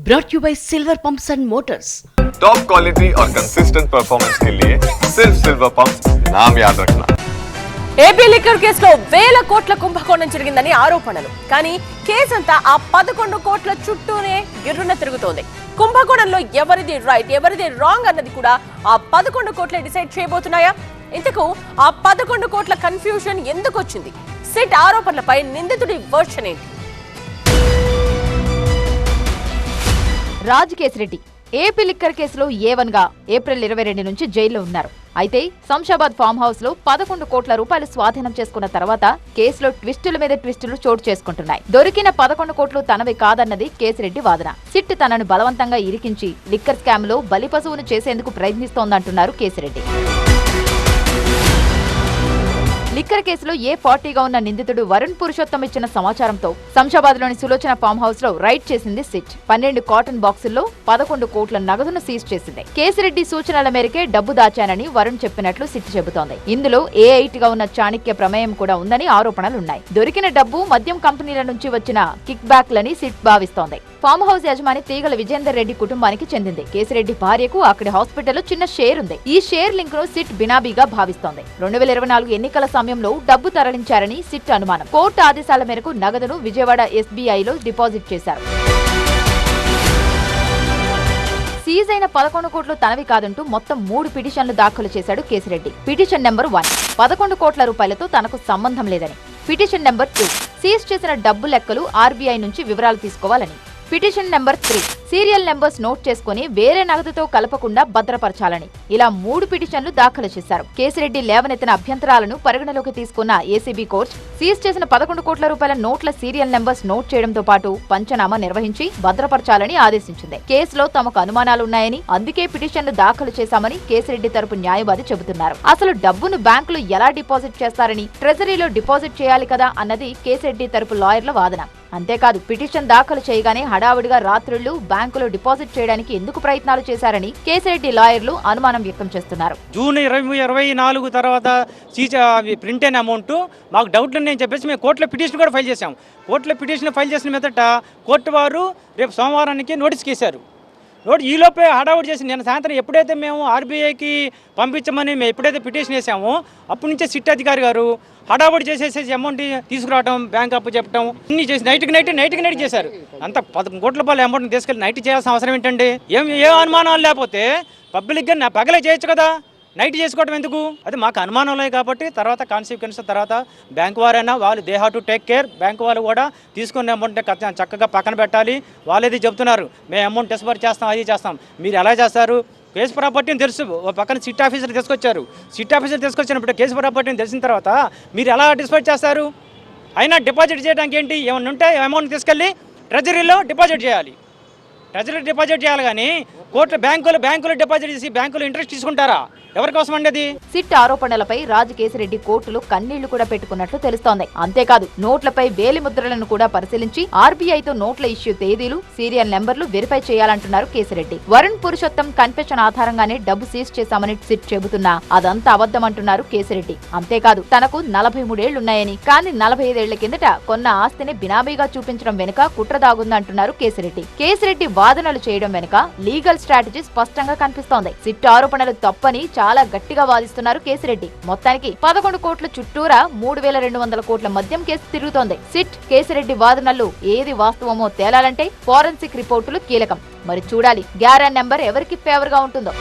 brought you by Silver Pumps and Motors. Top quality और consistent performance के लिए सिर्फ सिल्वर पंप्स नाम याद रखना. ఏపీ లిక్కర్ కేసులో వేల కోట్ల కుంభకోణం జరిగిందని ఆరోపణలు. కానీ కేసంతా ఆ 11 కోట్ల చుట్టూనే గిర్రున తిరుగుతోంది. కుంభకోణంలో ఎవరిది రైట్ ఎవరిది రాంగ్ అన్నది కూడా ఆ 11 కోట్లే డిసైడ్ చేయబోతున్నాయా? ఇంతకు ఆ 11 కోట్ల కన్ఫ్యూజన్ ఎందుకు వచ్చింది? సిట్ ఆరోపణలపై నిందితుడి వర్షన్ ఏంటి? రాజకేశిరెడ్డి ఏపీ లిక్కర్ కేసులో A1 గా ఏప్రిల్ 22 నుంచి జైల్లో ఉన్నారు. అయితే శంషాబాద్ ఫామ్ హౌస్ లో 11 కోట్ల రూపాయలు స్వాధీనం చేసుకున్న తర్వాత కేసులో ట్విస్టుల మీద ట్విస్టులు చోటు చేసుకుంటున్నాయి. దొరికిన 11 కోట్లు తనవి కాదన్నది కేశిరెడ్డి వాదన. సిట్ తనను బలవంతంగా ఇరికించి లిక్కర్ స్కామ్ లో బలిపశువును చేసేందుకు ప్రయత్నిస్తోందంటున్నారు కేశిరెడ్డి. లిక్కర్ కేసులో A40గా ఉన్న నిందితుడు వరుణ్ పురుషోత్తం ఇచ్చిన సమాచారంతో శంషాబాద్ లోని సులోచన ఫామ్ హౌస్ లో రైడ్ చేసింది సిట్. 12 కాటన్ బాక్సుల్లో 11 కోట్ల నగదును సీజ్ చేసింది. కేశిరెడ్డి సూచనల మేరకే డబ్బు దాచానని వరుణ్ చెప్పినట్లు సిట్ చెబుతోంది. ఇందులో A8గా ఉన్న చాణక్య ప్రమేయం కూడా ఉందని ఆరోపణలున్నాయి. దొరికిన డబ్బు మద్యం కంపెనీల నుంచి వచ్చిన కిక్ బ్యాక్ లని సిట్ భావిస్తోంది. ఫామ్ హౌస్ యజమాని తీగల విజేందర్ రెడ్డి కుటుంబానికి చెందింది. కేశిరెడ్డి భార్యకు అక్కడి హాస్పిటల్లో చిన్న షేర్ ఉంది. ఈ షేర్ లింక్ ను సిట్ బినాబీగా భావిస్తోంది. 2024 ఎన్నికల సమయంలో డబ్బు తరలించారని సిట్ అనుమానం. కోర్టు ఆదేశాల మేరకు నగదును విజయవాడ SBIలో డిపాజిట్ చేశారు. సీజ్ అయిన 11 కోట్లు తనవి కాదంటూ మొత్తం 3 పిటిషన్లు దాఖలు చేశాడు కేశిరెడ్డి. పిటిషన్ నెంబర్ 1 11 కోట్ల రూపాయలతో తనకు సంబంధం లేదని. పిటిషన్ నెంబర్ 2 సీజ్ చేసిన డబ్బు లెక్కలు RBI నుంచి వివరాలు తీసుకోవాలని. Petition number 3 serial numbers note చేసుకుని వేరే నగదుతో కలపకుండా భద్రపరచాలని. ఇలా 3 పిటిషన్లు దాఖలు చేశారు. కేశిరెడ్డి లేవనెత్తిన అభ్యంతరాలను పరిగణలోకి తీసుకున్న ACB కోర్టు సీజ్ చేసిన 11 కోట్ల రూపాయల నోట్ల సీరియల్ నెంబర్స్ నోట్ చేయడంతో పాటు పంచనామా నిర్వహించి భద్రపరచాలని ఆదేశించింది. కేసులో తమకు అనుమానాలున్నాయని అందుకే పిటిషన్లు దాఖలు చేశామని కేశిరెడ్డి తరపు న్యాయవాది చెబుతున్నారు. అసలు డబ్బును బ్యాంకులు ఎలా డిపాజిట్ చేస్తారని, ట్రెజరీలో డిపాజిట్ చేయాలి కదా అన్నది కేశిరెడ్డి తరపు లాయర్ల వాదన. అంతేకాదు పిటిషన్ దాఖలు చేయగానే హడావుడిగా రాత్రుళ్లు బ్యాంకులో డిపాజిట్ చేయడానికి ఎందుకు ప్రయత్నాలు చేశారని కేశిరెడ్డి లాయర్లు అనుమానం వ్యక్తం చేస్తున్నారు. జూన్ 2024 తర్వాత ప్రింట్ అయిన అమౌంట్ మాకు డౌట్లు ఉన్నాయని చెప్పేసి మేము కోర్టులో పిటిషన్ కూడా ఫైల్ చేశాం. కోర్టులో పిటిషన్ ఫైల్ చేసిన మీదట కోర్టు వారు రేపు సోమవారానికి నోటీస్ చేశారు. ఈలోపే హడావుడి చేసి నేను సాయంత్రం ఎప్పుడైతే మేము RBIకి పంపించమని మేము ఎప్పుడైతే పిటిషన్ వేసామో అప్పటి నుంచే సిట్ అధికారి గారు హడావుడి చేసేసి అమౌంట్ తీసుకురావడం, బ్యాంక్ అప్పు చెప్పడం అన్ని చేసి నైట్కి నైట్ చేశారు. అంత 11 కోట్ల రూపాయల అమౌంట్ని తీసుకెళ్ళి నైట్ చేయాల్సిన అవసరం ఏంటండి? ఏ అనుమానాలు లేకపోతే పబ్లిక్గా పగలే చేయొచ్చు కదా, నైట్ చేసుకోవడం ఎందుకు? అది మాకు అనుమానాలు కాబట్టి తర్వాత కాన్సిక్వెన్స్ తర్వాత బ్యాంకు వారైనా వాళ్ళు they have to take care. Bank వాళ్ళు కూడా తీసుకునే అమౌంట్ చక్కగా పక్కన పెట్టాలి. వాళ్ళేది చెబుతున్నారు మేము అమౌంట్ డిస్బర్ చేస్తాం, అది చేస్తాం. మీరు ఎలా చేస్తారు? కేసు ప్రాపర్టీని తెలుసు, పక్కన సిట్ ఆఫీసర్ తీసుకొచ్చారు. సిట్ ఆఫీసర్ తీసుకొచ్చినప్పుడు కేసు ప్రాపర్టీని తెలిసిన తర్వాత మీరు ఎలా డిస్బర్ చేస్తారు? అయినా డిపాజిట్ చేయడానికి ఏంటి? ఏమైనా ఉంటే అమౌంట్ తీసుకెళ్ళి ట్రెజరీలో డిపాజిట్ చేయాలి. ట్రెజరీ డిపాజిట్ చేయాలి కానీ కోర్టు బ్యాంకులో డిపాజిట్ చేసి బ్యాంకులో ఇంట్రెస్ట్ తీసుకుంటారా? ఎవరి కోసం అండి అది? సిట్ ఆరోపణలపై రాజకేశిరెడ్డి కోర్టులో కన్నీళ్లు కూడా పెట్టుకున్నట్లు తెలుస్తోంది. అంతేకాదు నోట్లపై వేలి ముద్రలను కూడా పరిశీలించి RBIతో నోట్ల ఇష్యూ తేదీలు, సీరియల్ నెంబర్లు వెరిఫై చేయాలంటున్నారు కేశిరెడ్డి. వరుణ్ పురుషోత్తం కన్ఫెషన్ ఆధారంగానే డబ్బు సీజ్ చేశామని సిట్ చెబుతున్నా అదంతా అబద్ధమంటున్నారు కేశిరెడ్డి. అంతేకాదు తనకు 43 ఏళ్లున్నాయని, కానీ 45 ఏళ్ల కిందట కొన్న ఆస్తిని బినామీగా చూపించడం వెనుక కుట్ర దాగుందంటున్నారు కేశిరెడ్డి. కేశిరెడ్డి వాదనలు చేయడం వెనుక లీగల్ స్ట్రాటజీ స్పష్టంగా కనిపిస్తోంది. సిట్ ఆరోపణలు తప్పని చాలా గట్టిగా వాదిస్తున్నారు కేశిరెడ్డి. మొత్తానికి 11 కోట్ల చుట్టూరా 3200 కోట్ల మద్యం కేసు తిరుగుతోంది. సిట్ కేశిరెడ్డి వాదనలు ఏది వాస్తవమో తేలాలంటే ఫోరెన్సిక్ రిపోర్టులు కీలకం. మరి చూడాలి గ్యారెన్ నెంబర్ ఎవరికి ఫేవర్ గా ఉంటుందో.